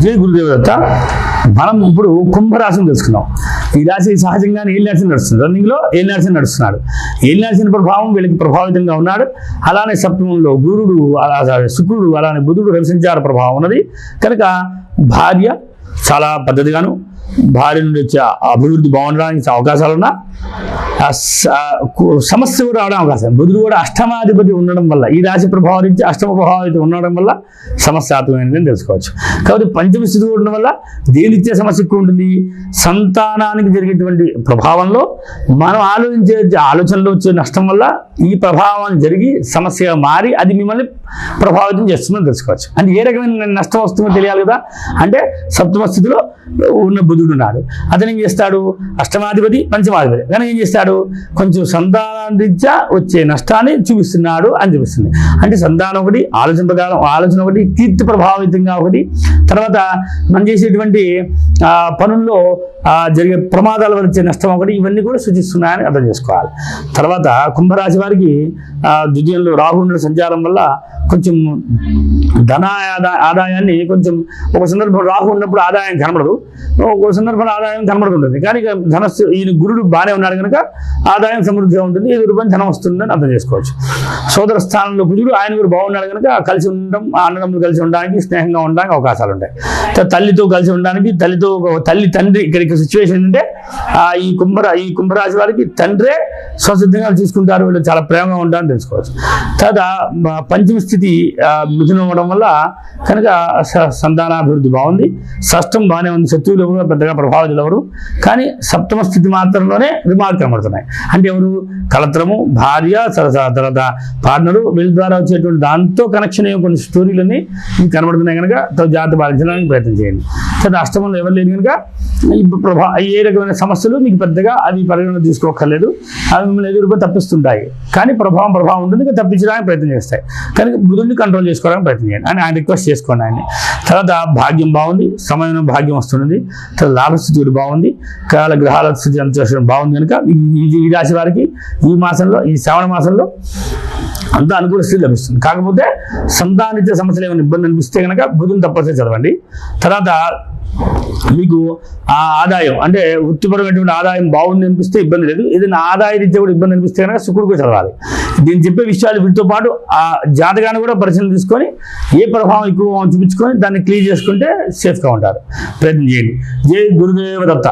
జై గురుదేవదత్త. మనం ఇప్పుడు కుంభరాశిని తెలుసుకున్నాం. ఈ రాశి సహజంగానే ఏలినాశని నడుస్తుంది. రన్నింగ్లో ఏలినాశని నడుస్తున్నాడు. ఏలినాశని ప్రభావం వీళ్ళకి ప్రభావితంగా ఉన్నాడు. అలానే సప్తమంలో గురుడు, శుక్రుడు, అలానే బుధుడు, రవి సంచార ప్రభావం ఉన్నది కనుక భార్య చాలా పద్ధతిగాను భార్య నుండి వచ్చే అభివృద్ధి బాగుండడానికి అవకాశాలున్నా సమస్య కూడా రావడం అవకాశం. బుధుడు కూడా అష్టమాధిపతి ఉండడం వల్ల ఈ రాశి ప్రభావం నుంచి అష్టమ ప్రభావితం ఉండడం వల్ల సమస్యాత్మకమైనదని తెలుసుకోవచ్చు. కాబట్టి పంచమ స్థితి ఉండడం వల్ల దేనిచ్చే సమస్య ఎక్కువ ఉంటుంది. సంతానానికి జరిగేటువంటి ప్రభావంలో మనం ఆలోచించే ఆలోచనలో వచ్చే నష్టం వల్ల ఈ ప్రభావం జరిగి సమస్యగా మారి అది మిమ్మల్ని ప్రభావితం చేస్తుందని తెలుసుకోవచ్చు. అంటే ఏ రకమైన నష్టం వస్తుందో తెలియాలి కదా. అంటే సప్తమ స్థితిలో ఉన్న బుధుడు ఉన్నాడు. అతను ఏం చేస్తాడు, అష్టమాధిపతి పంచమాధిపతి కనుక ఏం చేస్తాడు, కొంచెం సంతానరీత్యా వచ్చే నష్టాన్ని చూపిస్తున్నాడు అని చూపిస్తుంది. అంటే సంతానం ఒకటి, ఆలోచన ప్రకారం ఆలోచన ఒకటి, కీర్తి ప్రభావితంగా ఒకటి, తర్వాత మనం చేసేటువంటి పనుల్లో జరిగే ప్రమాదాల వల్ల వచ్చే నష్టం ఒకటి, ఇవన్నీ కూడా సూచిస్తున్నాయని అర్థం చేసుకోవాలి. తర్వాత కుంభరాశి వారికి ద్వితీయంలో రాహువుల సంచారం వల్ల కొంచెం ధన ఆదాయాన్ని కొంచెం ఒక సందర్భం రాహు ఉన్నప్పుడు ఆదాయం కనబడదు, ఒక సందర్భంలో ఆదాయం కనబడుతుంటుంది. కానీ ధనస్సు ఈయన గురుడు బాగానే ఉన్నాడు కనుక ఆదాయం సమృద్ధిగా ఉంటుంది, 5 రూపాయలు ధనం వస్తుందని అర్థం చేసుకోవచ్చు. సోదర స్థానంలో కుజుడు ఆయన కూడా బాగున్నాడు కనుక కలిసి ఉండడం, అన్నదమ్ములు కలిసి ఉండడానికి, స్నేహంగా ఉండడానికి అవకాశాలు ఉంటాయి. తల్లితో కలిసి ఉండడానికి, తల్లి తండ్రి ఇక్కడ సిచ్యువేషన్ ఏంటంటే ఈ కుంభరాశి వారికి తండ్రే స్వసిద్ధంగా చూసుకుంటారు, వీళ్ళు చాలా ప్రేమగా ఉంటారని తెలుసుకోవచ్చు. తర్వాత పంచమ స్థితి మిథునం అవ్వడం వల్ల కనుక సంతానాభివృద్ధి బాగుంది. షష్టం బాగానే ఉంది, శత్రువులు ఎవరు పెద్దగా ప్రభావితులు ఎవరు, కానీ సప్తమ స్థితి మాత్రంలోనే రిమార్క్ కనబడుతున్నాయి. అంటే ఎవరు, కలత్రము, భార్య, తర్వాత పార్ట్నరు, వీళ్ళ ద్వారా వచ్చేటువంటి దాంతో కనెక్షన్ అయ్యే కొన్ని స్టోరీలన్నీ మీకు కనబడుతున్నాయి కనుక జాగ్రత్త పాటించడానికి ప్రయత్నం చేయండి. తర్వాత అష్టమంలో ఎవరు లేని కనుక ఏ రకమైన సమస్యలు మీకు పెద్దగా అవి పరిగణన తీసుకోక్కర్లేదు, అవి మిమ్మల్ని ఎదురుగా తప్పిస్తుంటాయి. కానీ ప్రభావం ఉంటుంది, తప్పించడానికి ప్రయత్నం చేస్తాయి. కానీ బుధుడిని కంట్రోల్ చేసుకోవడానికి ప్రయత్నం చేయండి అని ఆయన రిక్వెస్ట్ చేసుకోండి ఆయన్ని. తర్వాత భాగ్యం బాగుంది, సమయంలో భాగ్యం వస్తుంది. తర్వాత లాభస్థితి కూడా బాగుంది, గ్రహాల స్థితి అంత బాగుంది కనుక ఈ రాశి వారికి ఈ మాసంలో, ఈ శ్రావణ మాసంలో అంతా అనుకూల స్థితి లభిస్తుంది. కాకపోతే సంతానిత సమస్యలు ఏమైనా ఇబ్బంది అనిపిస్తే కనుక బుధుని తప్పనిసరి చదవండి. తర్వాత మీకు ఆ ఆదాయం అంటే వృత్తిపరమైనటువంటి ఆదాయం బాగుంది అనిపిస్తే ఇబ్బంది లేదు. ఏదైనా ఆదాయ రీత్యా కూడా ఇబ్బంది అనిపిస్తే కనుక శుక్రుడు కూడా చదవాలి. దీన్ని చెప్పే విషయాలు వీటితో పాటు ఆ జాతకాన్ని కూడా పరిశీలన తీసుకొని ఏ ప్రభావం ఎక్కువ చూపించుకొని దాన్ని క్లియర్ చేసుకుంటే సేఫ్గా ఉంటారు. ప్రయత్నం చేయండి. జై గురుదేవ దత్త.